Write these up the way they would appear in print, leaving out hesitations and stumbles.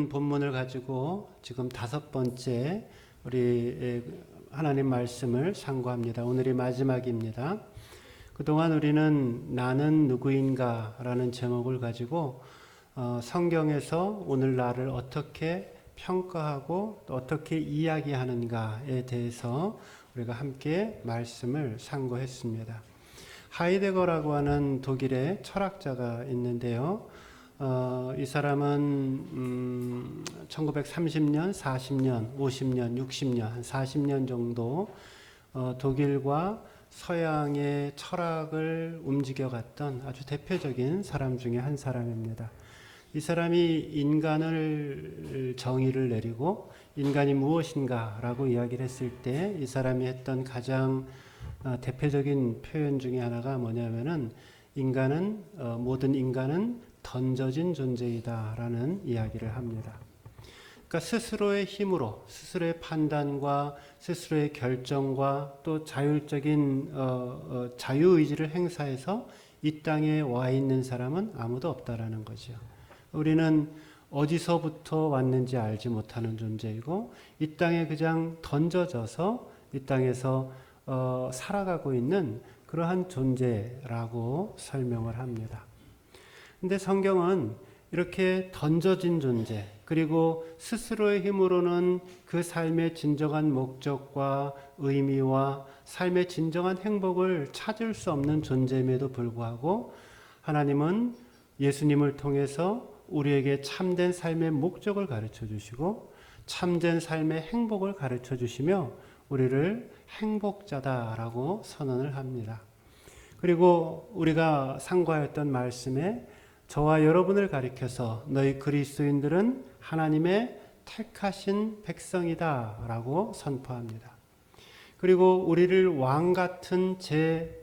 긴 본문을 가지고 지금 5번째 우리 하나님 말씀을 상고합니다. 오늘이 마지막입니다. 그동안 우리는 나는 누구인가 라는 제목을 가지고 성경에서 오늘 나를 어떻게 평가하고 또 어떻게 이야기하는가에 대해서 우리가 함께 말씀을 상고했습니다. 하이데거라고 하는 독일의 철학자가 있는데요. 이 사람은 1930년, 40년, 50년, 60년, 한 40년 정도 독일과 서양의 철학을 움직여갔던 아주 대표적인 사람 중에 한 사람입니다. 이 사람이 인간을 정의를 내리고 인간이 무엇인가라고 이야기를 했을 때 이 사람이 했던 가장 대표적인 표현 중에 하나가 뭐냐면은 모든 인간은 던져진 존재이다라는 이야기를 합니다. 그러니까 스스로의 힘으로, 스스로의 판단과 스스로의 결정과 또 자율적인 자유의지를 행사해서 이 땅에 와 있는 사람은 아무도 없다라는 거죠. 우리는 어디서부터 왔는지 알지 못하는 존재이고 이 땅에 그냥 던져져서 이 땅에서 살아가고 있는 그러한 존재라고 설명을 합니다. 근데 성경은 이렇게 던져진 존재, 그리고 스스로의 힘으로는 그 삶의 진정한 목적과 의미와 삶의 진정한 행복을 찾을 수 없는 존재임에도 불구하고 하나님은 예수님을 통해서 우리에게 참된 삶의 목적을 가르쳐 주시고 참된 삶의 행복을 가르쳐 주시며 우리를 행복자다라고 선언을 합니다. 그리고 우리가 상고하였던 말씀에 저와 여러분을 가리켜서 너희 그리스도인들은 하나님의 택하신 백성이다 라고 선포합니다. 그리고 우리를 왕같은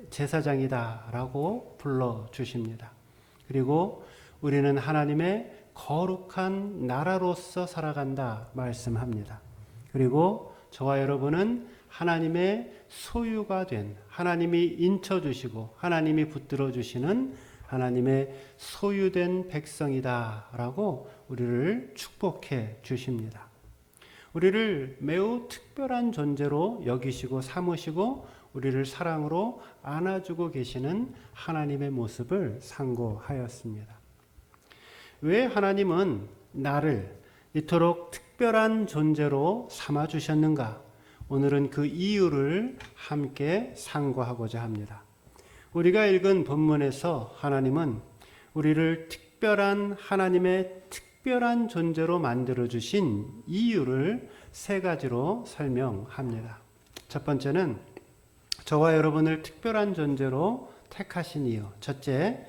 제사장이다 라고 불러주십니다. 그리고 우리는 하나님의 거룩한 나라로서 살아간다 말씀합니다. 그리고 저와 여러분은 하나님의 소유가 된, 하나님이 인쳐주시고 하나님이 붙들어 주시는 하나님의 소유된 백성이다 라고 우리를 축복해 주십니다. 우리를 매우 특별한 존재로 여기시고 삼으시고 우리를 사랑으로 안아주고 계시는 하나님의 모습을 상고하였습니다. 왜 하나님은 나를 이토록 특별한 존재로 삼아주셨는가? 오늘은 그 이유를 함께 상고하고자 합니다. 우리가 읽은 본문에서 하나님은 우리를 특별한 하나님의 특별한 존재로 만들어주신 이유를 3가지로 설명합니다. 첫 번째는 저와 여러분을 특별한 존재로 택하신 이유. 첫째,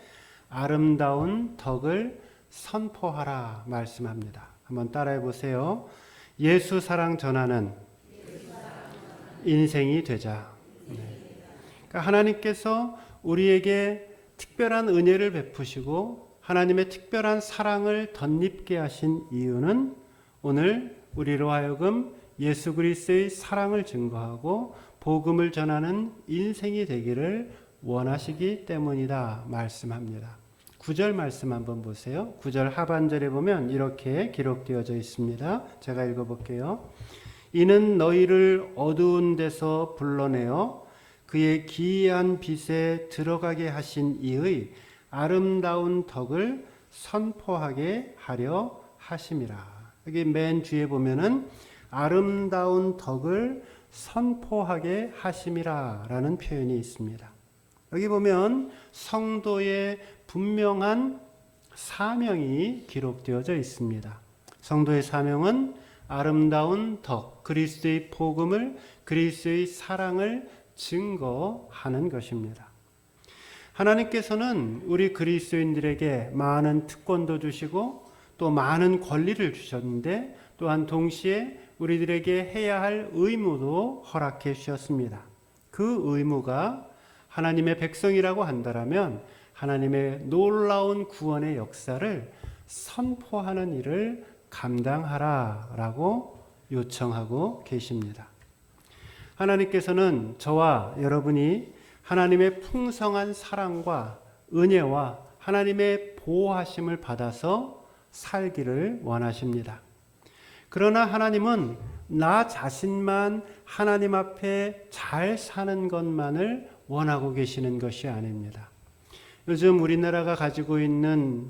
아름다운 덕을 선포하라 말씀합니다. 한번 따라해 보세요. 예수 사랑 전하는 인생이 되자. 그러니까 하나님께서 우리에게 특별한 은혜를 베푸시고 하나님의 특별한 사랑을 덧입게 하신 이유는 오늘 우리로 하여금 예수 그리스도의 사랑을 증거하고 복음을 전하는 인생이 되기를 원하시기 때문이다 말씀합니다. 9절 말씀 한번 보세요. 9절 하반절에 보면 이렇게 기록되어져 있습니다. 제가 읽어볼게요. 이는 너희를 어두운 데서 불러내어 그의 기이한 빛에 들어가게 하신 이의 아름다운 덕을 선포하게 하려 하심이라. 여기 맨 뒤에 보면은 아름다운 덕을 선포하게 하심이라 라는 표현이 있습니다. 여기 보면 성도의 분명한 사명이 기록되어져 있습니다. 성도의 사명은 아름다운 덕, 그리스도의 복음을, 그리스도의 사랑을 증거하는 것입니다. 하나님께서는 우리 그리스도인들에게 많은 특권도 주시고 또 많은 권리를 주셨는데 또한 동시에 우리들에게 해야 할 의무도 허락해 주셨습니다. 그 의무가 하나님의 백성이라고 한다면 하나님의 놀라운 구원의 역사를 선포하는 일을 감당하라라고 요청하고 계십니다. 하나님께서는 저와 여러분이 하나님의 풍성한 사랑과 은혜와 하나님의 보호하심을 받아서 살기를 원하십니다. 그러나 하나님은 나 자신만 하나님 앞에 잘 사는 것만을 원하고 계시는 것이 아닙니다. 요즘 우리나라가 가지고 있는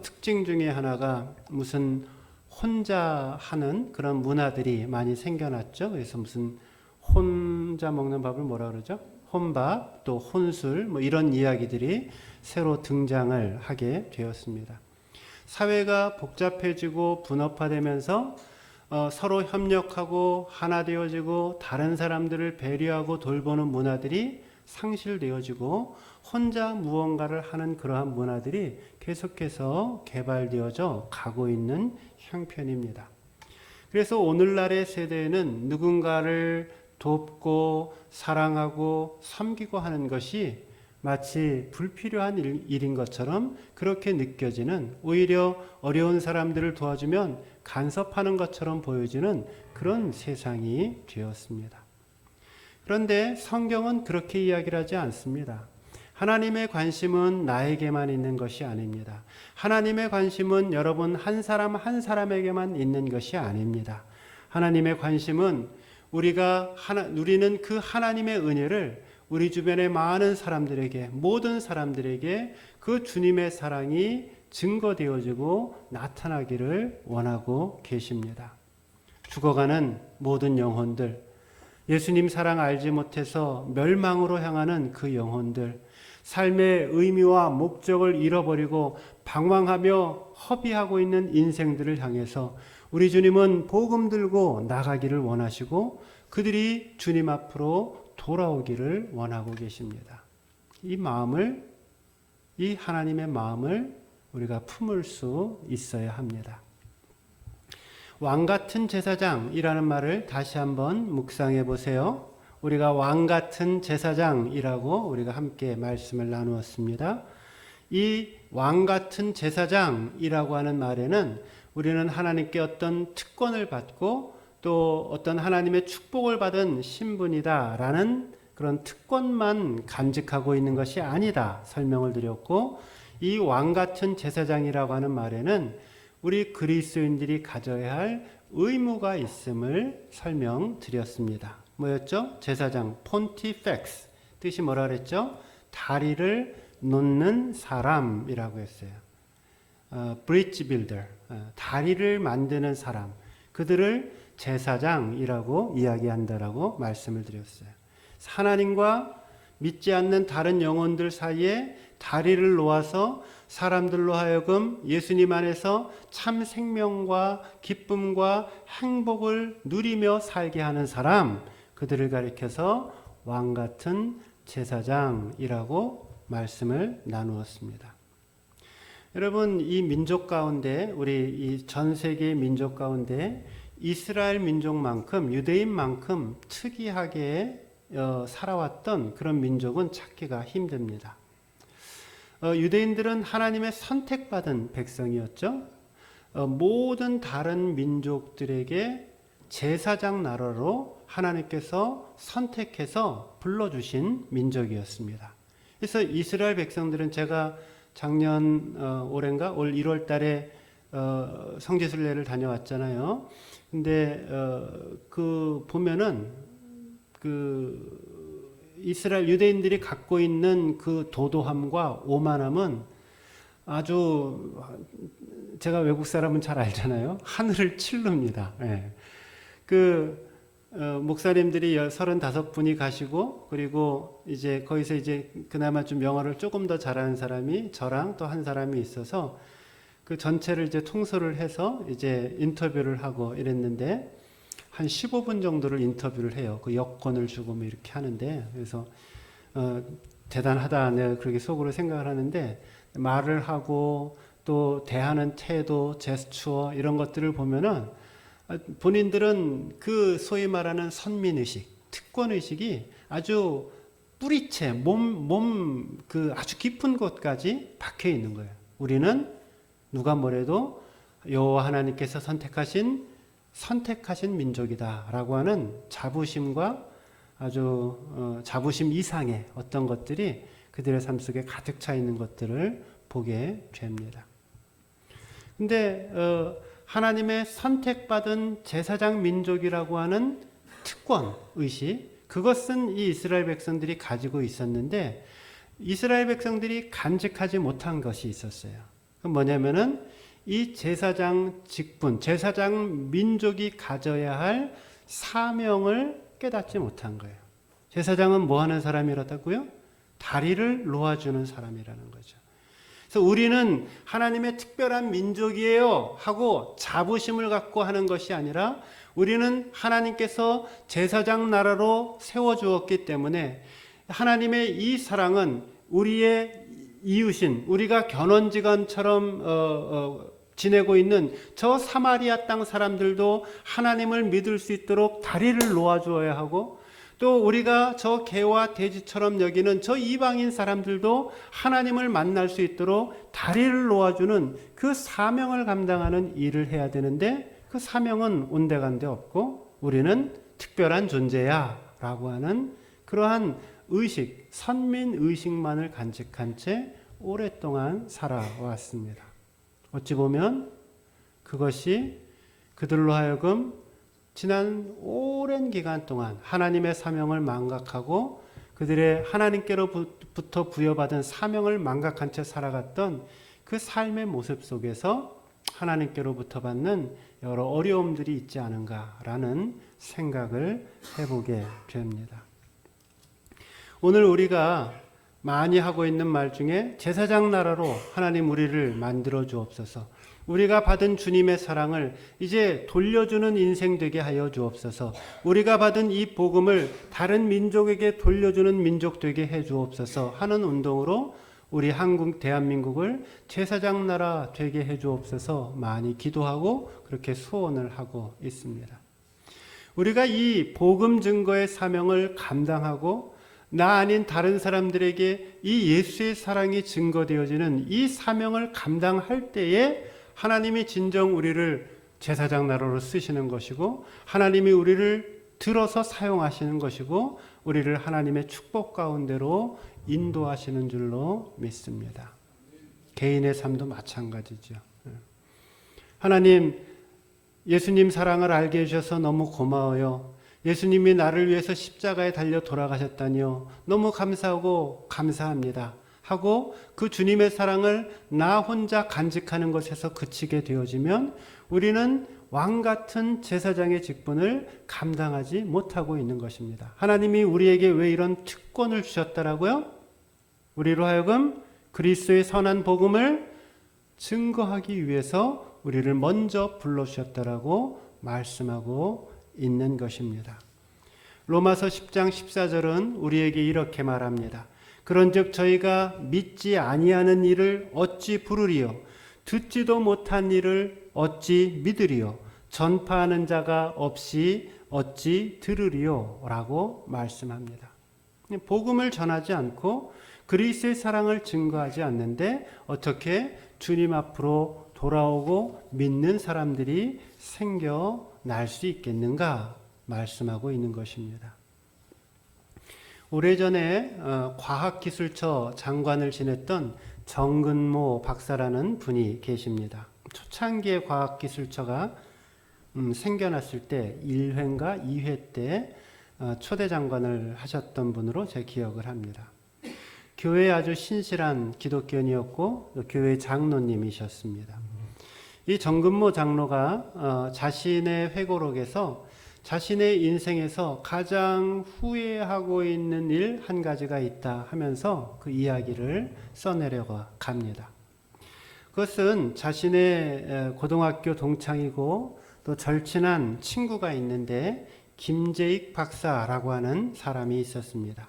특징 중에 하나가 무슨 혼자 하는 그런 문화들이 많이 생겨났죠. 그래서 무슨 혼자 먹는 밥을 뭐라 그러죠? 혼밥, 또 혼술, 뭐 이런 이야기들이 새로 등장을 하게 되었습니다. 사회가 복잡해지고 분업화되면서 서로 협력하고 하나 되어지고 다른 사람들을 배려하고 돌보는 문화들이 상실되어지고 혼자 무언가를 하는 그러한 문화들이 계속해서 개발되어져 가고 있는 형편입니다. 그래서 오늘날의 세대에는 누군가를 돕고 사랑하고 섬기고 하는 것이 마치 불필요한 일인 것처럼 그렇게 느껴지는, 오히려 어려운 사람들을 도와주면 간섭하는 것처럼 보여지는 그런 세상이 되었습니다. 그런데 성경은 그렇게 이야기를 하지 않습니다. 하나님의 관심은 나에게만 있는 것이 아닙니다. 하나님의 관심은 여러분 한 사람 한 사람에게만 있는 것이 아닙니다. 하나님의 관심은 우리는 그 하나님의 은혜를 우리 주변의 많은 사람들에게, 모든 사람들에게 그 주님의 사랑이 증거되어지고 나타나기를 원하고 계십니다. 죽어가는 모든 영혼들, 예수님 사랑 알지 못해서 멸망으로 향하는 그 영혼들, 삶의 의미와 목적을 잃어버리고 방황하며 허비하고 있는 인생들을 향해서 우리 주님은 복음 들고 나가기를 원하시고 그들이 주님 앞으로 돌아오기를 원하고 계십니다. 이 하나님의 마음을 우리가 품을 수 있어야 합니다. 왕같은 제사장이라는 말을 다시 한번 묵상해 보세요. 우리가 왕같은 제사장이라고 우리가 함께 말씀을 나누었습니다. 이 왕같은 제사장이라고 하는 말에는 우리는 하나님께 어떤 특권을 받고 또 어떤 하나님의 축복을 받은 신분이다라는 그런 특권만 간직하고 있는 것이 아니다 설명을 드렸고, 이 왕같은 제사장이라고 하는 말에는 우리 그리스도인들이 가져야 할 의무가 있음을 설명드렸습니다. 뭐였죠? 제사장, 폰티펙스, 뜻이 뭐라 그랬죠? 다리를 놓는 사람이라고 했어요. 브릿지 빌더, 다리를 만드는 사람, 그들을 제사장이라고 이야기한다라고 말씀을 드렸어요. 하나님과 믿지 않는 다른 영혼들 사이에 다리를 놓아서 사람들로 하여금 예수님 안에서 참 생명과 기쁨과 행복을 누리며 살게 하는 사람, 그들을 가리켜서 왕같은 제사장이라고 말씀을 나누었습니다. 여러분, 이 민족 가운데, 우리 이 전 세계 민족 가운데 이스라엘 민족만큼, 유대인만큼 특이하게 살아왔던 그런 민족은 찾기가 힘듭니다. 유대인들은 하나님의 선택받은 백성이었죠. 모든 다른 민족들에게 제사장 나라로 하나님께서 선택해서 불러주신 민족이었습니다. 그래서 이스라엘 백성들은, 제가 작년 올해인가 올 1월 달에 성지순례를 다녀왔잖아요. 근데 그 보면은 그 이스라엘 유대인들이 갖고 있는 그 도도함과 오만함은 아주, 제가 외국 사람은 잘 알잖아요. 하늘을 찌릅니다. 예. 목사님들이 35분이 가시고, 그리고 이제 거기서 이제 그나마 좀 영어를 조금 더 잘하는 사람이 저랑 또 한 사람이 있어서 그 전체를 이제 통솔을 해서 이제 인터뷰를 하고 이랬는데, 한 15분 정도를 인터뷰를 해요. 그 여권을 주고 뭐 이렇게 하는데, 그래서 대단하다, 내가 그렇게 속으로 생각을 하는데, 말을 하고 또 대하는 태도, 제스처 이런 것들을 보면은 본인들은 그 소위 말하는 선민의식, 특권의식이 아주 뿌리채, 그 아주 깊은 곳까지 박혀 있는 거예요. 우리는 누가 뭐래도 여호와 하나님께서 선택하신 민족이다라고 하는 자부심과 아주 자부심 이상의 어떤 것들이 그들의 삶 속에 가득 차 있는 것들을 보게 됩니다. 근데 하나님의 선택받은 제사장 민족이라고 하는 특권 의식, 그것은 이 이스라엘 백성들이 가지고 있었는데 이스라엘 백성들이 간직하지 못한 것이 있었어요. 그건 뭐냐면은 이 제사장 직분, 제사장 민족이 가져야 할 사명을 깨닫지 못한 거예요. 제사장은 뭐 하는 사람이라고요? 다리를 놓아주는 사람이라는 거죠. 그래서 우리는 하나님의 특별한 민족이에요 하고 자부심을 갖고 하는 것이 아니라 우리는 하나님께서 제사장 나라로 세워주었기 때문에 하나님의 이 사랑은 우리의 이웃인, 우리가 견원지간처럼 지내고 있는 저 사마리아 땅 사람들도 하나님을 믿을 수 있도록 다리를 놓아주어야 하고, 또 우리가 저 개와 돼지처럼 여기는 저 이방인 사람들도 하나님을 만날 수 있도록 다리를 놓아주는 그 사명을 감당하는 일을 해야 되는데, 그 사명은 온데간데 없고 우리는 특별한 존재야 라고 하는 그러한 의식, 선민 의식만을 간직한 채 오랫동안 살아왔습니다. 어찌 보면 그것이 그들로 하여금 지난 오랜 기간 동안 하나님의 사명을 망각하고 그들의 하나님께로부터 부여받은 사명을 망각한 채 살아갔던 그 삶의 모습 속에서 하나님께로부터 받는 여러 어려움들이 있지 않은가라는 생각을 해보게 됩니다. 오늘 우리가 많이 하고 있는 말 중에 제사장 나라로 하나님 우리를 만들어 주옵소서, 우리가 받은 주님의 사랑을 이제 돌려주는 인생 되게 하여 주옵소서, 우리가 받은 이 복음을 다른 민족에게 돌려주는 민족 되게 해 주옵소서 하는 운동으로 우리 대한민국을 제사장 나라 되게 해 주옵소서 많이 기도하고 그렇게 소원을 하고 있습니다. 우리가 이 복음 증거의 사명을 감당하고 나 아닌 다른 사람들에게 이 예수의 사랑이 증거되어지는 이 사명을 감당할 때에 하나님이 진정 우리를 제사장 나라로 쓰시는 것이고 하나님이 우리를 들어서 사용하시는 것이고 우리를 하나님의 축복 가운데로 인도하시는 줄로 믿습니다. 개인의 삶도 마찬가지죠. 하나님, 예수님 사랑을 알게 해주셔서 너무 고마워요. 예수님이 나를 위해서 십자가에 달려 돌아가셨다니요. 너무 감사하고 감사합니다. 하고 그 주님의 사랑을 나 혼자 간직하는 것에서 그치게 되어지면 우리는 왕 같은 제사장의 직분을 감당하지 못하고 있는 것입니다. 하나님이 우리에게 왜 이런 특권을 주셨다라고요? 우리로 하여금 그리스도의 선한 복음을 증거하기 위해서 우리를 먼저 불러주셨다라고 말씀하고 있는 것입니다. 로마서 10장 14절은 우리에게 이렇게 말합니다. 그런즉 저희가 믿지 아니하는 일을 어찌 부르리요? 듣지도 못한 일을 어찌 믿으리요? 전파하는 자가 없이 어찌 들으리요? 라고 말씀합니다. 복음을 전하지 않고 그리스도의 사랑을 증거하지 않는데 어떻게 주님 앞으로 돌아오고 믿는 사람들이 생겨날 수 있겠는가 말씀하고 있는 것입니다. 오래전에 과학기술처 장관을 지냈던 정근모 박사라는 분이 계십니다. 초창기에 과학기술처가 생겨났을 때 1회인가 2회 때 초대 장관을 하셨던 분으로 제 기억을 합니다. 교회에 아주 신실한 기독교인이었고 교회 장로님이셨습니다. 이 정근모 장로가 자신의 회고록에서 자신의 인생에서 가장 후회하고 있는 일 한 가지가 있다 하면서 그 이야기를 써내려가 갑니다. 그것은 자신의 고등학교 동창이고 또 절친한 친구가 있는데 김재익 박사라고 하는 사람이 있었습니다.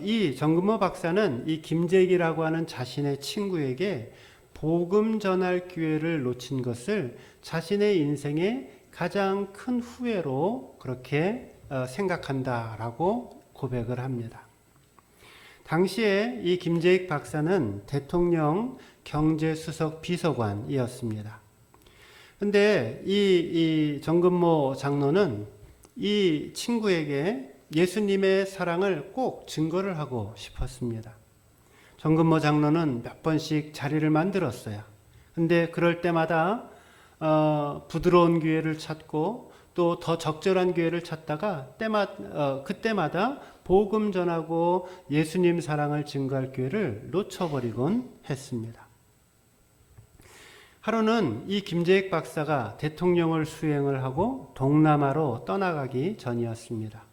이 정근모 박사는 이 김재익이라고 하는 자신의 친구에게 복음 전할 기회를 놓친 것을 자신의 인생의 가장 큰 후회로 그렇게 생각한다라고 고백을 합니다. 당시에 이 김재익 박사는 대통령 경제수석 비서관이었습니다. 그런데 이 정근모 장로는 이 친구에게 예수님의 사랑을 꼭 증거를 하고 싶었습니다. 정근모 장로는 몇 번씩 자리를 만들었어요. 근데 그럴 때마다 부드러운 기회를 찾고 또 더 적절한 기회를 찾다가 그때마다 복음 전하고 예수님 사랑을 증거할 기회를 놓쳐버리곤 했습니다. 하루는 이 김재익 박사가 대통령을 수행을 하고 동남아로 떠나가기 전이었습니다.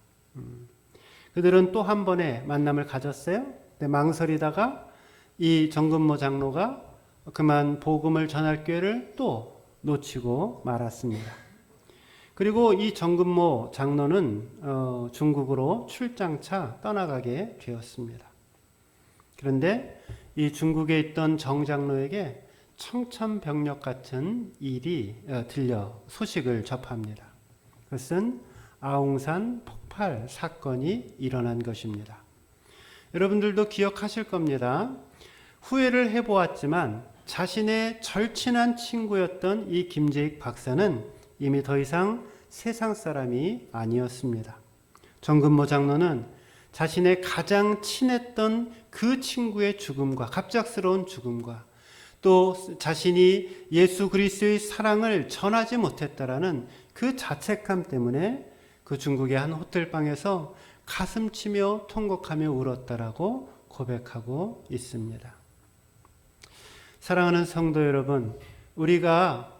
그들은 또 한 번의 만남을 가졌어요. 근데 망설이다가 이 정근모 장로가 그만 복음을 전할 기회를 또 놓치고 말았습니다. 그리고 이 정근모 장로는 중국으로 출장차 떠나가게 되었습니다. 그런데 이 중국에 있던 정 장로에게 청천벽력 같은 일이 들려 소식을 접합니다. 그것은 아웅산 폭발 사건이 일어난 것입니다. 여러분들도 기억하실 겁니다. 후회를 해보았지만 자신의 절친한 친구였던 이 김재익 박사는 이미 더 이상 세상 사람이 아니었습니다. 정근모 장로는 자신의 가장 친했던 그 친구의 죽음과 갑작스러운 죽음과 또 자신이 예수 그리스도의 사랑을 전하지 못했다라는 그 자책감 때문에 그 중국의 한 호텔방에서 가슴치며 통곡하며 울었다라고 고백하고 있습니다. 사랑하는 성도 여러분, 우리가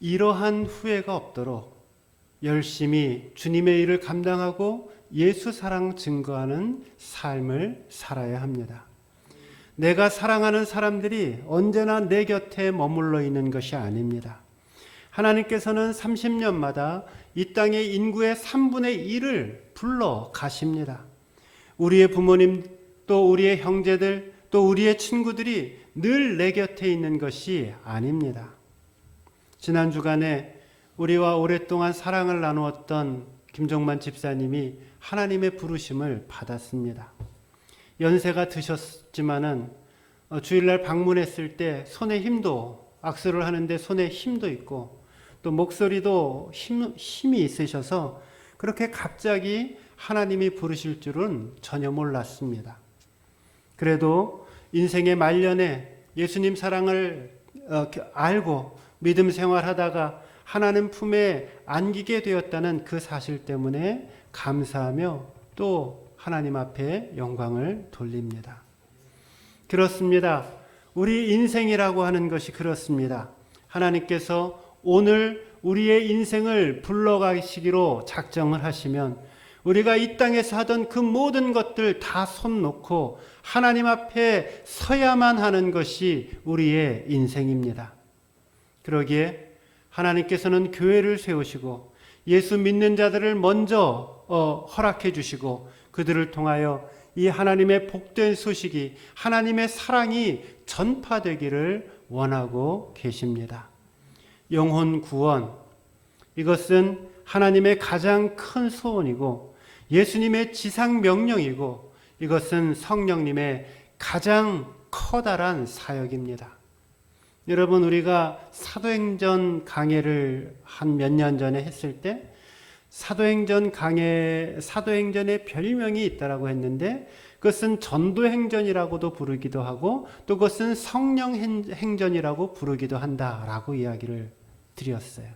이러한 후회가 없도록 열심히 주님의 일을 감당하고 예수 사랑 증거하는 삶을 살아야 합니다. 내가 사랑하는 사람들이 언제나 내 곁에 머물러 있는 것이 아닙니다. 하나님께서는 30년마다 이 땅의 인구의 3분의 1을 불러 가십니다. 우리의 부모님, 또 우리의 형제들, 또 우리의 친구들이 늘 내 곁에 있는 것이 아닙니다. 지난 주간에 우리와 오랫동안 사랑을 나누었던 김종만 집사님이 하나님의 부르심을 받았습니다. 연세가 드셨지만은 주일날 방문했을 때 손에 힘도, 악수를 하는데 손에 힘도 있고 또 목소리도 힘이 있으셔서 그렇게 갑자기 하나님이 부르실 줄은 전혀 몰랐습니다. 그래도 인생의 말년에 예수님 사랑을 알고 믿음 생활하다가 하나님 품에 안기게 되었다는 그 사실 때문에 감사하며 또 하나님 앞에 영광을 돌립니다. 그렇습니다. 우리 인생이라고 하는 것이 그렇습니다. 하나님께서 오늘 우리의 인생을 불러가시기로 작정을 하시면 우리가 이 땅에서 하던 그 모든 것들 다 손 놓고 하나님 앞에 서야만 하는 것이 우리의 인생입니다. 그러기에 하나님께서는 교회를 세우시고 예수 믿는 자들을 먼저 허락해 주시고 그들을 통하여 이 하나님의 복된 소식이, 하나님의 사랑이 전파되기를 원하고 계십니다. 영혼 구원, 이것은 하나님의 가장 큰 소원이고 예수님의 지상 명령이고 이것은 성령님의 가장 커다란 사역입니다. 여러분, 우리가 사도행전 강해를 한 몇 년 전에 했을 때 사도행전의 별명이 있다라고 했는데 그것은 전도행전이라고도 부르기도 하고 또 그것은 성령행전이라고 부르기도 한다라고 이야기를 드렸어요.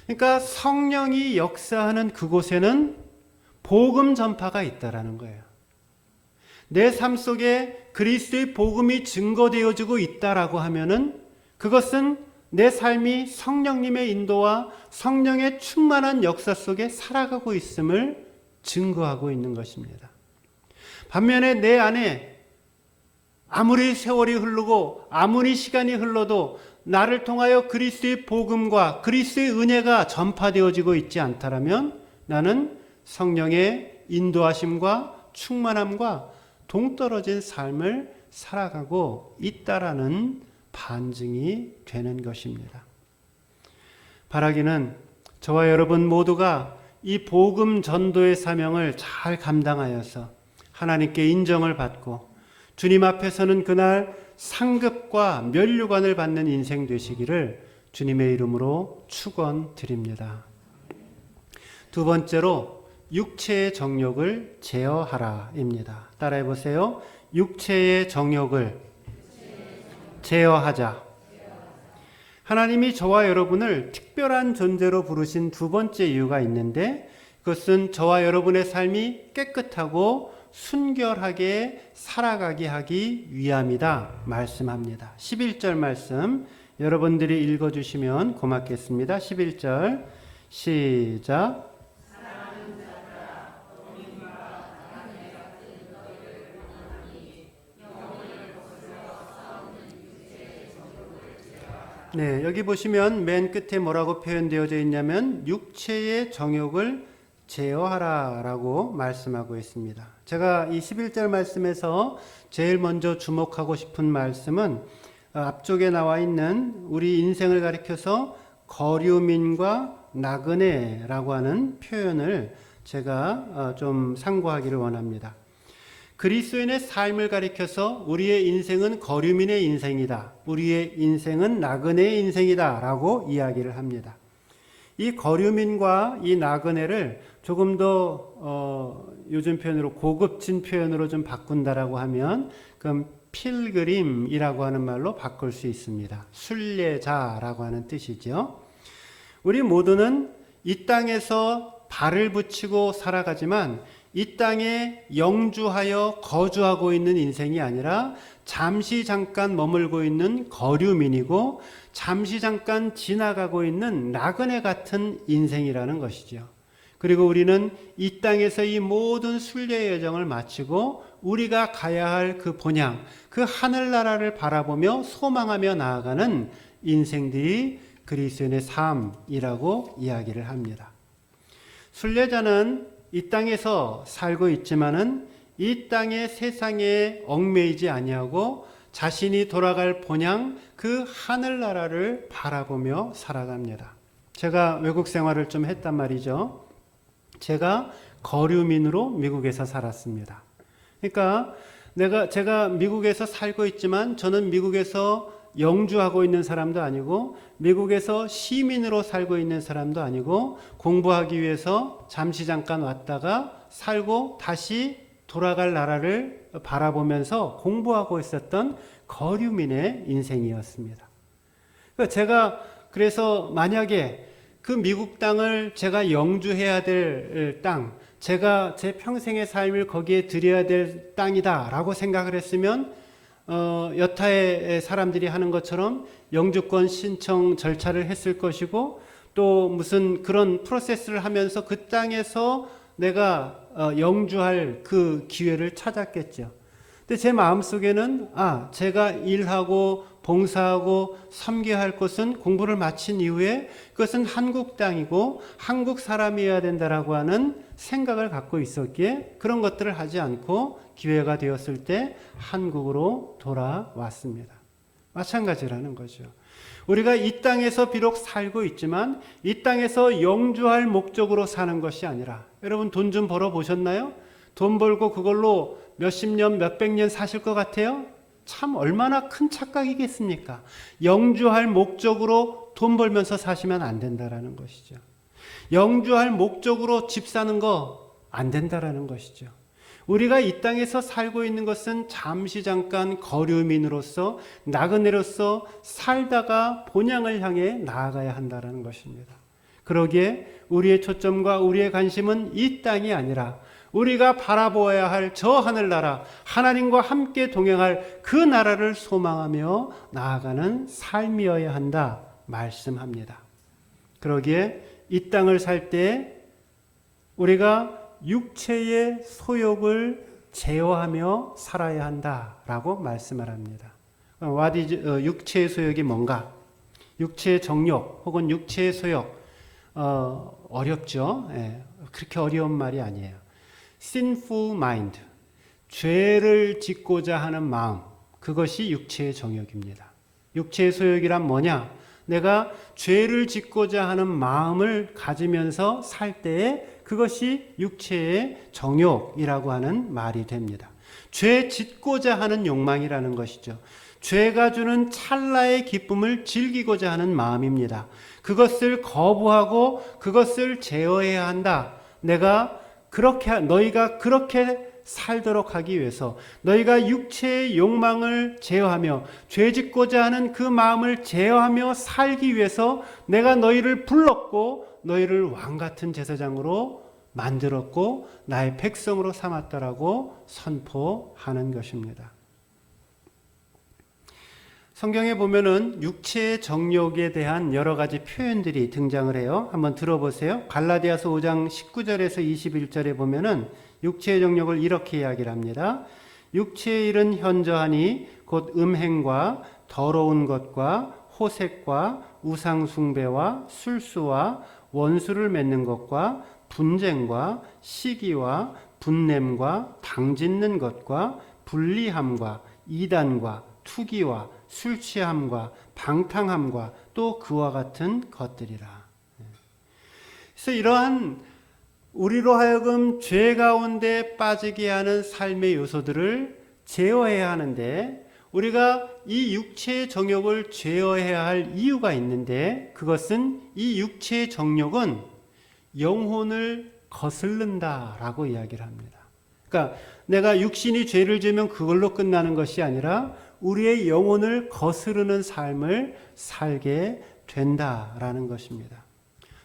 그러니까 성령이 역사하는 그곳에는 복음 전파가 있다라는 거예요. 내 삶 속에 그리스도의 복음이 증거되어지고 있다라고 하면은 그것은 내 삶이 성령님의 인도와 성령의 충만한 역사 속에 살아가고 있음을 증거하고 있는 것입니다. 반면에 내 안에 아무리 세월이 흐르고 아무리 시간이 흘러도 나를 통하여 그리스도의 복음과 그리스도의 은혜가 전파되어지고 있지 않다라면 나는 성령의 인도하심과 충만함과 동떨어진 삶을 살아가고 있다라는 반증이 되는 것입니다. 바라기는 저와 여러분 모두가 이 복음 전도의 사명을 잘 감당하여서 하나님께 인정을 받고 주님 앞에서는 그날 상급과 면류관을 받는 인생 되시기를 주님의 이름으로 축원드립니다. 두 번째로 육체의 정욕을 제어하라입니다. 따라해 보세요. 육체의 정욕을 제어하자. 하나님이 저와 여러분을 특별한 존재로 부르신 두 번째 이유가 있는데, 그것은 저와 여러분의 삶이 깨끗하고 순결하게 살아가게 하기 위함이다 말씀합니다. 11절 말씀 여러분들이 읽어주시면 고맙겠습니다. 11절 시작. 네, 여기 보시면 맨 끝에 뭐라고 표현되어져 있냐면 육체의 정욕을 제어하라 라고 말씀하고 있습니다. 제가 이 11절 말씀에서 제일 먼저 주목하고 싶은 말씀은 앞쪽에 나와 있는 우리 인생을 가리켜서 거류민과 나그네라고 하는 표현을 제가 좀 상고하기를 원합니다. 그리스도인의 삶을 가리켜서 우리의 인생은 거류민의 인생이다, 우리의 인생은 나그네의 인생이다 라고 이야기를 합니다. 이 거류민과 이 나그네를 조금 더 요즘 표현으로 고급진 표현으로 좀 바꾼다라고 하면 그럼 필그림이라고 하는 말로 바꿀 수 있습니다. 순례자라고 하는 뜻이죠. 우리 모두는 이 땅에서 발을 붙이고 살아가지만 이 땅에 영주하여 거주하고 있는 인생이 아니라 잠시 잠깐 머물고 있는 거류민이고 잠시 잠깐 지나가고 있는 나그네 같은 인생이라는 것이죠. 그리고 우리는 이 땅에서 이 모든 순례의 여정을 마치고 우리가 가야 할 그 본향, 그 하늘나라를 바라보며 소망하며 나아가는 인생들이 그리스도인의 삶이라고 이야기를 합니다. 순례자는 이 땅에서 살고 있지만은 이 땅의 세상에 얽매이지 아니하고 자신이 돌아갈 본향 그 하늘나라를 바라보며 살아갑니다. 제가 외국 생활을 좀 했단 말이죠. 제가 거류민으로 미국에서 살았습니다. 그러니까 제가 미국에서 살고 있지만 저는 미국에서 영주하고 있는 사람도 아니고 미국에서 시민으로 살고 있는 사람도 아니고 공부하기 위해서 잠시 잠깐 왔다가 살고 다시 돌아갈 나라를 바라보면서 공부하고 있었던 거류민의 인생이었습니다. 제가 그래서 만약에 그 미국 땅을 제가 영주해야 될 땅, 제가 제 평생의 삶을 거기에 드려야 될 땅이다 라고 생각을 했으면 여타의 사람들이 하는 것처럼 영주권 신청 절차를 했을 것이고 또 무슨 그런 프로세스를 하면서 그 땅에서 내가 영주할 그 기회를 찾았겠죠. 근데 제 마음속에는 제가 일하고 봉사하고 섬겨야 할 것은 공부를 마친 이후에 그것은 한국 땅이고 한국 사람이어야 된다라고 하는 생각을 갖고 있었기에 그런 것들을 하지 않고 기회가 되었을 때 한국으로 돌아왔습니다. 마찬가지라는 거죠. 우리가 이 땅에서 비록 살고 있지만 이 땅에서 영주할 목적으로 사는 것이 아니라, 여러분 돈 좀 벌어 보셨나요? 돈 벌고 그걸로 몇십 년, 몇백 년 사실 것 같아요? 참 얼마나 큰 착각이겠습니까? 영주할 목적으로 돈 벌면서 사시면 안 된다라는 것이죠. 영주할 목적으로 집 사는 거 안 된다라는 것이죠. 우리가 이 땅에서 살고 있는 것은 잠시 잠깐 거류민으로서 나그네로서 살다가 본향을 향해 나아가야 한다는 것입니다. 그러기에 우리의 초점과 우리의 관심은 이 땅이 아니라 우리가 바라보아야 할 저 하늘나라, 하나님과 함께 동행할 그 나라를 소망하며 나아가는 삶이어야 한다 말씀합니다. 그러기에 이 땅을 살 때 우리가 육체의 소욕을 제어하며 살아야 한다라고 말씀을 합니다. 육체의 소욕이 뭔가? 육체의 정욕 혹은 육체의 소욕, 어렵죠? 그렇게 어려운 말이 아니에요. sinful mind, 죄를 짓고자 하는 마음, 그것이 육체의 정욕입니다. 육체의 소욕이란 뭐냐? 내가 죄를 짓고자 하는 마음을 가지면서 살 때에 그것이 육체의 정욕이라고 하는 말이 됩니다. 죄 짓고자 하는 욕망이라는 것이죠. 죄가 주는 찰나의 기쁨을 즐기고자 하는 마음입니다. 그것을 거부하고 그것을 제어해야 한다. 너희가 그렇게 살도록 하기 위해서, 너희가 육체의 욕망을 제어하며 죄짓고자 하는 그 마음을 제어하며 살기 위해서 내가 너희를 불렀고 너희를 왕같은 제사장으로 만들었고 나의 백성으로 삼았다라고 선포하는 것입니다. 성경에 보면은 육체의 정욕에 대한 여러 가지 표현들이 등장을 해요. 한번 들어보세요. 갈라디아서 5장 19절에서 21절에 보면은 육체의 정욕을 이렇게 이야기를 합니다. 육체의 일은 현저하니 곧 음행과 더러운 것과 호색과 우상숭배와 술수와 원수를 맺는 것과 분쟁과 시기와 분냄과 당짓는 것과 불리함과 이단과 투기와 술 취함과 방탕함과 또 그와 같은 것들이라. 그래서 이러한 우리로 하여금 죄 가운데 빠지게 하는 삶의 요소들을 제어해야 하는데, 우리가 이 육체의 정욕을 제어해야 할 이유가 있는데, 그것은 이 육체의 정욕은 영혼을 거슬른다라고 이야기를 합니다. 그러니까 내가 육신이 죄를 지으면 그걸로 끝나는 것이 아니라 우리의 영혼을 거스르는 삶을 살게 된다라는 것입니다.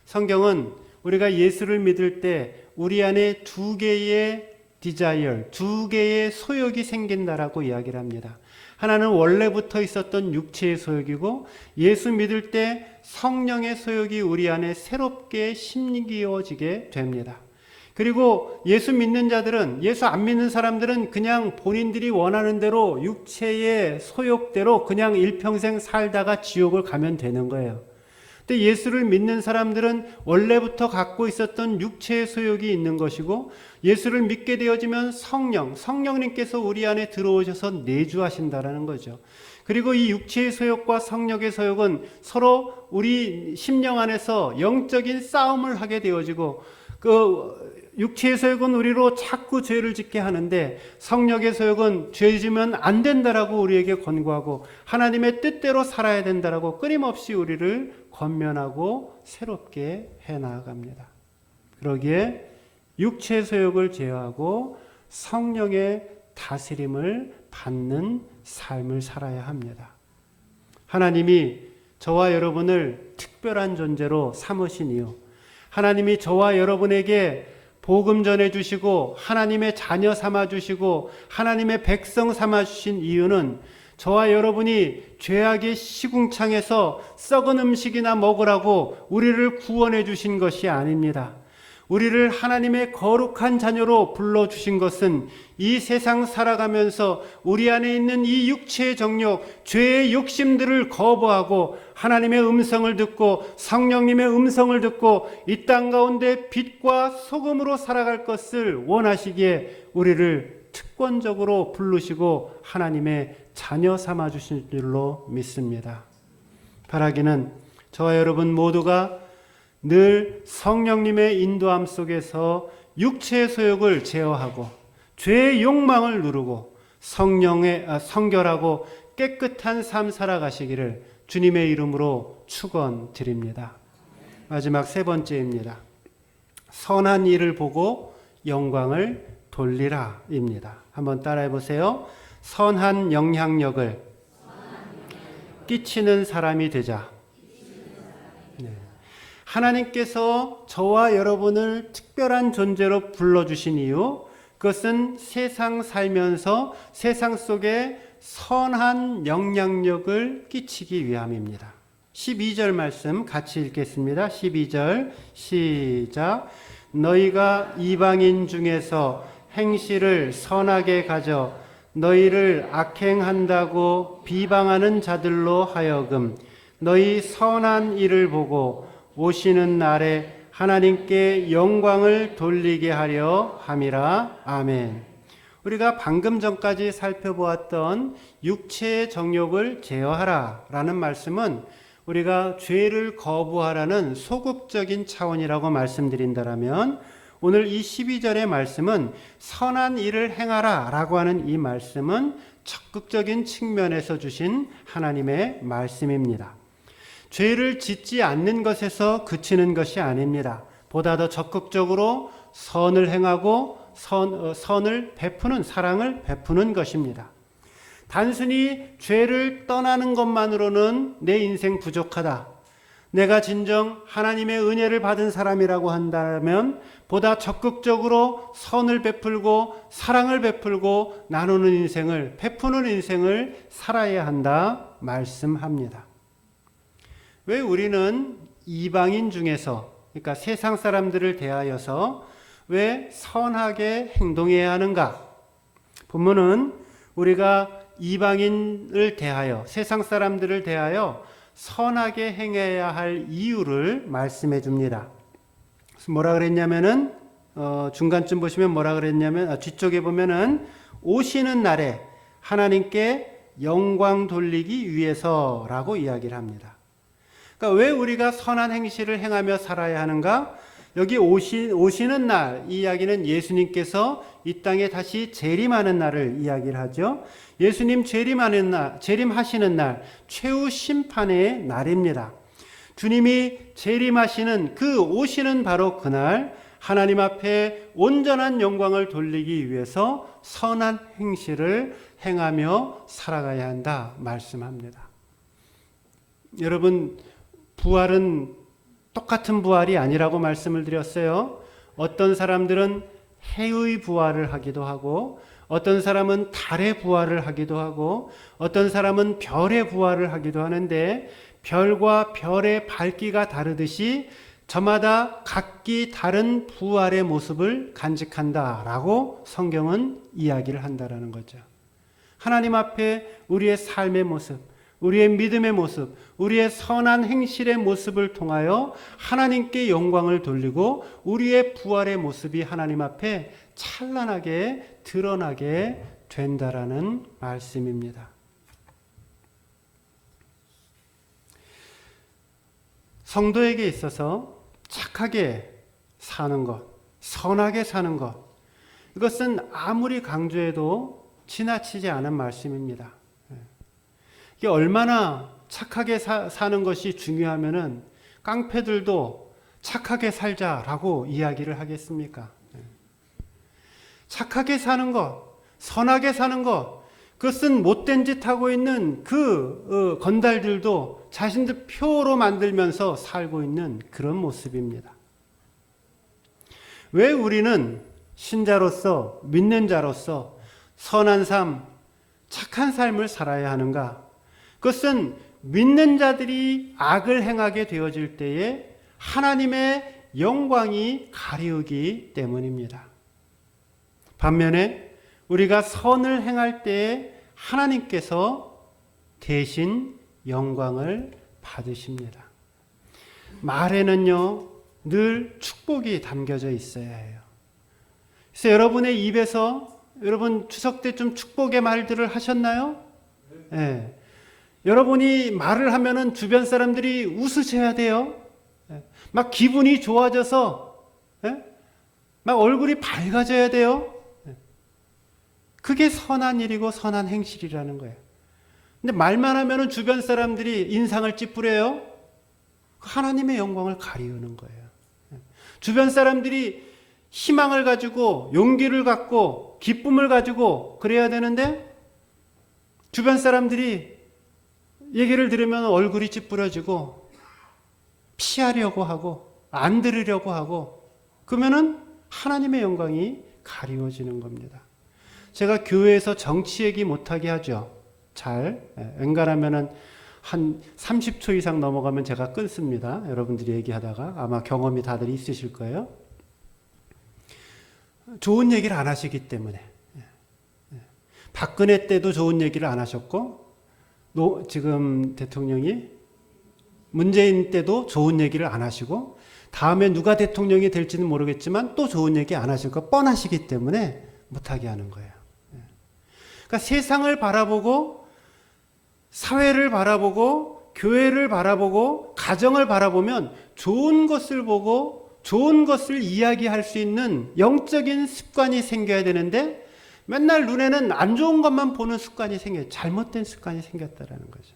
성경은 우리가 예수를 믿을 때 우리 안에 두 개의 디자이어, 두 개의 소욕이 생긴다라고 이야기를 합니다. 하나는 원래부터 있었던 육체의 소욕이고, 예수 믿을 때 성령의 소욕이 우리 안에 새롭게 심기어지게 됩니다. 그리고 예수 믿는 자들은, 예수 안 믿는 사람들은 그냥 본인들이 원하는 대로 육체의 소욕대로 그냥 일평생 살다가 지옥을 가면 되는 거예요. 근데 예수를 믿는 사람들은 원래부터 갖고 있었던 육체의 소욕이 있는 것이고, 예수를 믿게 되어지면 성령님께서 우리 안에 들어오셔서 내주하신다라는 거죠. 그리고 이 육체의 소욕과 성령의 소욕은 서로 우리 심령 안에서 영적인 싸움을 하게 되어지고, 그 육체의 소욕은 우리로 자꾸 죄를 짓게 하는데, 성령의 소욕은 죄 지으면 안 된다라고 우리에게 권고하고 하나님의 뜻대로 살아야 된다라고 끊임없이 우리를 권면하고 새롭게 해나갑니다. 그러기에 육체의 소욕을 제어하고 성령의 다스림을 받는 삶을 살아야 합니다. 하나님이 저와 여러분을 특별한 존재로 삼으신 이유, 하나님이 저와 여러분에게 복음 전해주시고 하나님의 자녀 삼아주시고 하나님의 백성 삼아주신 이유는 저와 여러분이 죄악의 시궁창에서 썩은 음식이나 먹으라고 우리를 구원해 주신 것이 아닙니다. 우리를 하나님의 거룩한 자녀로 불러주신 것은 이 세상 살아가면서 우리 안에 있는 이 육체의 정욕, 죄의 욕심들을 거부하고 하나님의 음성을 듣고 성령님의 음성을 듣고 이 땅 가운데 빛과 소금으로 살아갈 것을 원하시기에 우리를 특권적으로 부르시고 하나님의 자녀 삼아주신 줄로 믿습니다. 바라기는 저와 여러분 모두가 늘 성령님의 인도함 속에서 육체의 소욕을 제어하고 죄의 욕망을 누르고 성결하고 깨끗한 삶 살아가시기를 주님의 이름으로 축원드립니다. 마지막 세 번째입니다. 선한 일을 보고 영광을 돌리라 입니다. 한번 따라해 보세요. 선한 영향력을 끼치는 사람이 되자. 네. 하나님께서 저와 여러분을 특별한 존재로 불러주신 이유, 그것은 세상 살면서 세상 속에 선한 영향력을 끼치기 위함입니다. 12절 말씀 같이 읽겠습니다. 12절 시작. 너희가 이방인 중에서 행실을 선하게 가져 너희를 악행한다고 비방하는 자들로 하여금 너희 선한 일을 보고 오시는 날에 하나님께 영광을 돌리게 하려 함이라. 아멘. 우리가 방금 전까지 살펴보았던 육체의 정욕을 제어하라 라는 말씀은 우리가 죄를 거부하라는 소극적인 차원이라고 말씀드린다면, 오늘 이 12절의 말씀은 선한 일을 행하라 라고 하는 이 말씀은 적극적인 측면에서 주신 하나님의 말씀입니다. 죄를 짓지 않는 것에서 그치는 것이 아닙니다. 보다 더 적극적으로 선을 행하고 선을 베푸는, 사랑을 베푸는 것입니다. 단순히 죄를 떠나는 것만으로는 내 인생 부족하다, 내가 진정 하나님의 은혜를 받은 사람이라고 한다면 보다 적극적으로 선을 베풀고 사랑을 베풀고 나누는 인생을, 베푸는 인생을 살아야 한다 말씀합니다. 왜 우리는 이방인 중에서, 그러니까 세상 사람들을 대하여서 왜 선하게 행동해야 하는가? 본문은 우리가 이방인을 대하여, 세상 사람들을 대하여 선하게 행해야 할 이유를 말씀해 줍니다. 뭐라 그랬냐면은 중간쯤 보시면 뭐라 그랬냐면, 뒤쪽에 보면은 오시는 날에 하나님께 영광 돌리기 위해서라고 이야기를 합니다. 그러니까 왜 우리가 선한 행실을 행하며 살아야 하는가? 여기 오시는 날, 이 이야기는 예수님께서 이 땅에 다시 재림하는 날을 이야기를 하죠. 예수님 재림하시는 날, 최후 심판의 날입니다. 주님이 재림하시는 그 오시는 바로 그날, 하나님 앞에 온전한 영광을 돌리기 위해서 선한 행실을 행하며 살아가야 한다 말씀합니다. 여러분, 부활은 똑같은 부활이 아니라고 말씀을 드렸어요. 어떤 사람들은 해의 부활을 하기도 하고, 어떤 사람은 달의 부활을 하기도 하고, 어떤 사람은 별의 부활을 하기도 하는데, 별과 별의 밝기가 다르듯이 저마다 각기 다른 부활의 모습을 간직한다라고 성경은 이야기를 한다라는 거죠. 하나님 앞에 우리의 삶의 모습, 우리의 믿음의 모습, 우리의 선한 행실의 모습을 통하여 하나님께 영광을 돌리고 우리의 부활의 모습이 하나님 앞에 찬란하게 드러나게 된다라는 말씀입니다. 성도에게 있어서 착하게 사는 것, 선하게 사는 것, 이것은 아무리 강조해도 지나치지 않은 말씀입니다. 이게 얼마나 착하게 사는 것이 중요하면은 깡패들도 착하게 살자라고 이야기를 하겠습니까? 착하게 사는 것, 선하게 사는 것, 그것은 못된 짓 하고 있는 그 건달들도 자신들 표로 만들면서 살고 있는 그런 모습입니다. 왜 우리는 신자로서, 믿는 자로서 선한 삶, 착한 삶을 살아야 하는가? 그것은 믿는 자들이 악을 행하게 되어질 때에 하나님의 영광이 가리우기 때문입니다. 반면에 우리가 선을 행할 때에 하나님께서 대신 영광을 받으십니다. 말에는요, 늘 축복이 담겨져 있어야 해요. 그래서 여러분의 입에서, 여러분 추석 때 좀 축복의 말들을 하셨나요? 네. 여러분이 말을 하면은 주변 사람들이 웃으셔야 돼요. 막 기분이 좋아져서, 막 얼굴이 밝아져야 돼요. 그게 선한 일이고 선한 행실이라는 거예요. 근데 말만 하면은 주변 사람들이 인상을 찌푸려요. 하나님의 영광을 가리우는 거예요. 주변 사람들이 희망을 가지고, 용기를 갖고, 기쁨을 가지고 그래야 되는데, 주변 사람들이 얘기를 들으면 얼굴이 찌푸려지고 피하려고 하고 안 들으려고 하고, 그러면은 하나님의 영광이 가리워지는 겁니다. 제가 교회에서 정치 얘기 못하게 하죠. 웬간하면은 한 30초 이상 넘어가면 제가 끊습니다. 여러분들이 얘기하다가 아마 경험이 다들 있으실 거예요. 좋은 얘기를 안 하시기 때문에. 박근혜 때도 좋은 얘기를 안 하셨고, 지금 대통령이 문재인 때도 좋은 얘기를 안 하시고, 다음에 누가 대통령이 될지는 모르겠지만 또 좋은 얘기 안 하실 거 뻔하시기 때문에 못하게 하는 거예요. 그러니까 세상을 바라보고, 사회를 바라보고, 교회를 바라보고, 가정을 바라보면 좋은 것을 보고 좋은 것을 이야기할 수 있는 영적인 습관이 생겨야 되는데, 맨날 눈에는 안 좋은 것만 보는 습관이 생겨요. 잘못된 습관이 생겼다라는 거죠.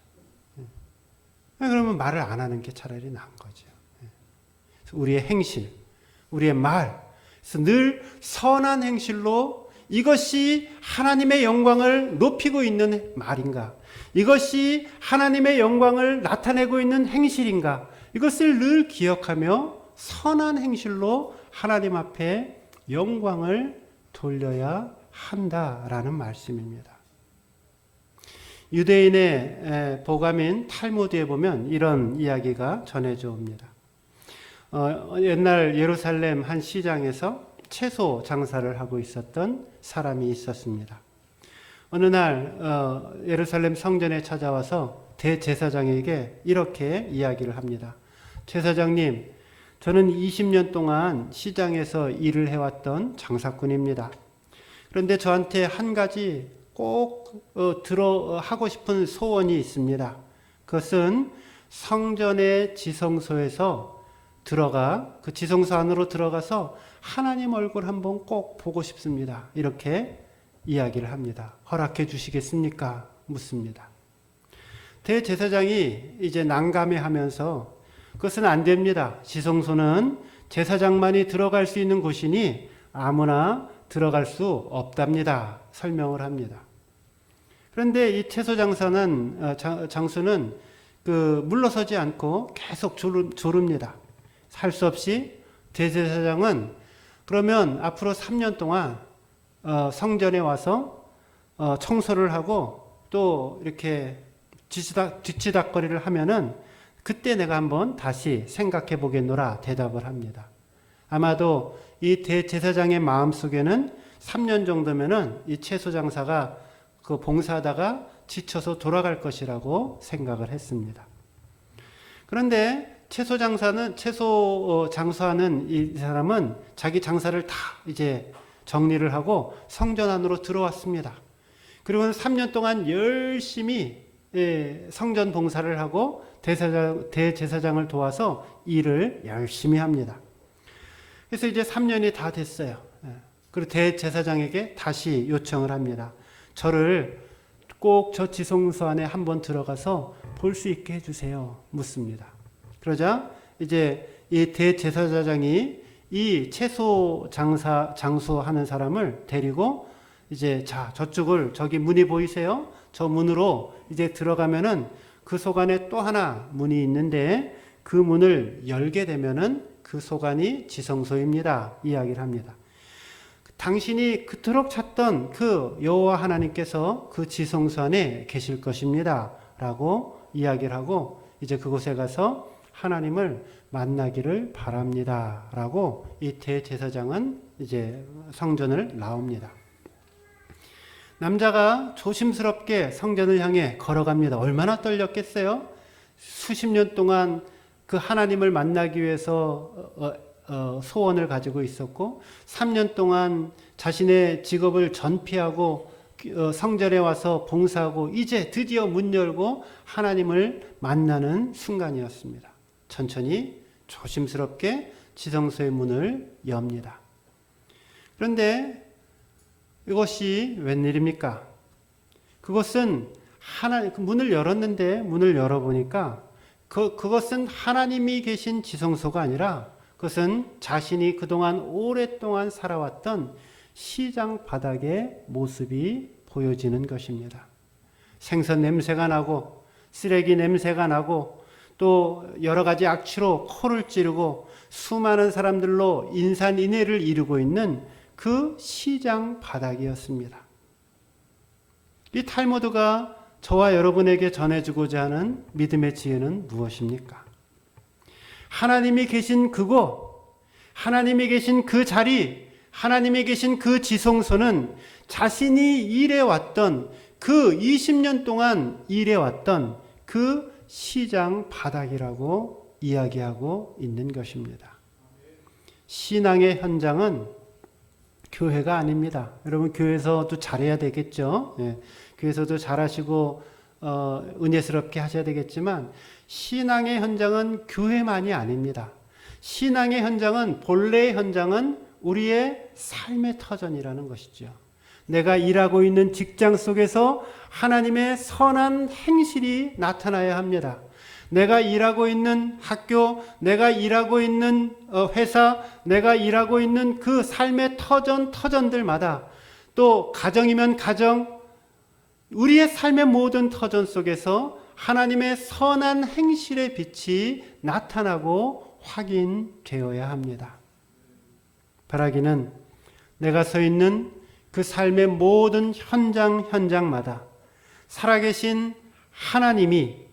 그러면 말을 안 하는 게 차라리 나은 거죠. 우리의 행실, 우리의 말, 그래서 늘 선한 행실로 이것이 하나님의 영광을 높이고 있는 말인가? 이것이 하나님의 영광을 나타내고 있는 행실인가? 이것을 늘 기억하며 선한 행실로 하나님 앞에 영광을 돌려야 한다라는 말씀입니다. 유대인의 보감인 탈무드에 보면 이런 이야기가 전해져 옵니다. 옛날 예루살렘 한 시장에서 채소 장사를 하고 있었던 사람이 있었습니다. 어느 날 예루살렘 성전에 찾아와서 대제사장에게 이렇게 이야기를 합니다. 제사장님, 저는 20년 동안 시장에서 일을 해왔던 장사꾼입니다. 그런데 저한테 한 가지 꼭 하고 싶은 소원이 있습니다. 그것은 성전의 지성소에서 그 지성소 안으로 들어가서 하나님 얼굴 한번 꼭 보고 싶습니다. 이렇게 이야기를 합니다. 허락해 주시겠습니까? 묻습니다. 대제사장이 이제 난감해 하면서 그것은 안 됩니다. 지성소는 제사장만이 들어갈 수 있는 곳이니 아무나 들어갈 수 없답니다. 설명을 합니다. 그런데 이 채소 장수는 물러서지 않고 계속 조릅니다. 할 수 없이 대제사장은 그러면 앞으로 3년 동안 성전에 와서 청소를 하고 또 이렇게 뒤치닥거리를 하면은 그때 내가 한번 다시 생각해 보겠노라 대답을 합니다. 아마도 이 대제사장의 마음속에는 3년 정도면은 이 채소 장사가 봉사하다가 지쳐서 돌아갈 것이라고 생각을 했습니다. 그런데 채소 장사하는 이 사람은 자기 장사를 다 이제 정리를 하고 성전 안으로 들어왔습니다. 그리고 3년 동안 열심히 성전 봉사를 하고 대제사장을 도와서 일을 열심히 합니다. 그래서 이제 3년이 다 됐어요. 그리고 대제사장에게 다시 요청을 합니다. 저를 꼭 저 지성소 안에 한번 들어가서 볼 수 있게 해주세요. 묻습니다. 그러자 이제 이 대제사장이 이 채소 장수하는 사람을 데리고 이제 저기 문이 보이세요? 저 문으로 이제 들어가면은 그 속 안에 또 하나 문이 있는데 그 문을 열게 되면은 그 속 안이 지성소입니다. 이야기를 합니다. 당신이 그토록 찾던 그 여호와 하나님께서 그 지성소 안에 계실 것입니다. 라고 이야기를 하고 이제 그곳에 가서 하나님을 만나기를 바랍니다. 라고 이 대제사장은 이제 성전을 나옵니다. 남자가 조심스럽게 성전을 향해 걸어갑니다. 얼마나 떨렸겠어요? 수십 년 동안 그 하나님을 만나기 위해서 소원을 가지고 있었고 3년 동안 자신의 직업을 전피하고 성전에 와서 봉사하고 이제 드디어 문 열고 하나님을 만나는 순간이었습니다. 천천히 조심스럽게 지성소의 문을 엽니다. 그런데 이것이 웬일입니까? 그것은 문을 열었는데 문을 열어보니까 그것은 하나님이 계신 지성소가 아니라 그것은 자신이 그동안 오랫동안 살아왔던 시장 바닥의 모습이 보여지는 것입니다. 생선 냄새가 나고 쓰레기 냄새가 나고 또 여러 가지 악취로 코를 찌르고 수많은 사람들로 인산인해를 이루고 있는 그 시장 바닥이었습니다. 이 탈무드가 저와 여러분에게 전해주고자 하는 믿음의 지혜는 무엇입니까? 하나님이 계신 그곳, 하나님이 계신 그 자리, 하나님이 계신 그 지성소는 자신이 일해왔던 그 20년 동안 일해왔던 그 시장 바닥이라고 이야기하고 있는 것입니다. 신앙의 현장은 교회가 아닙니다. 여러분 교회에서도 잘해야 되겠죠. 교회에서도 잘하시고 은혜스럽게 하셔야 되겠지만 신앙의 현장은 교회만이 아닙니다. 신앙의 현장은 본래의 현장은 우리의 삶의 터전이라는 것이죠. 내가 일하고 있는 직장 속에서 하나님의 선한 행실이 나타나야 합니다. 내가 일하고 있는 학교, 내가 일하고 있는 회사, 내가 일하고 있는 그 삶의 터전들마다, 또 가정이면 가정, 우리의 삶의 모든 터전 속에서 하나님의 선한 행실의 빛이 나타나고 확인되어야 합니다. 바라기는 내가 서 있는 그 삶의 모든 현장마다 살아계신 하나님이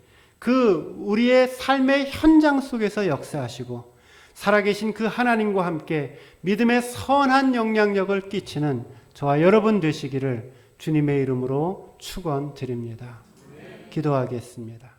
그 우리의 삶의 현장 속에서 역사하시고 살아계신 그 하나님과 함께 믿음의 선한 영향력을 끼치는 저와 여러분 되시기를 주님의 이름으로 축원드립니다. 기도하겠습니다.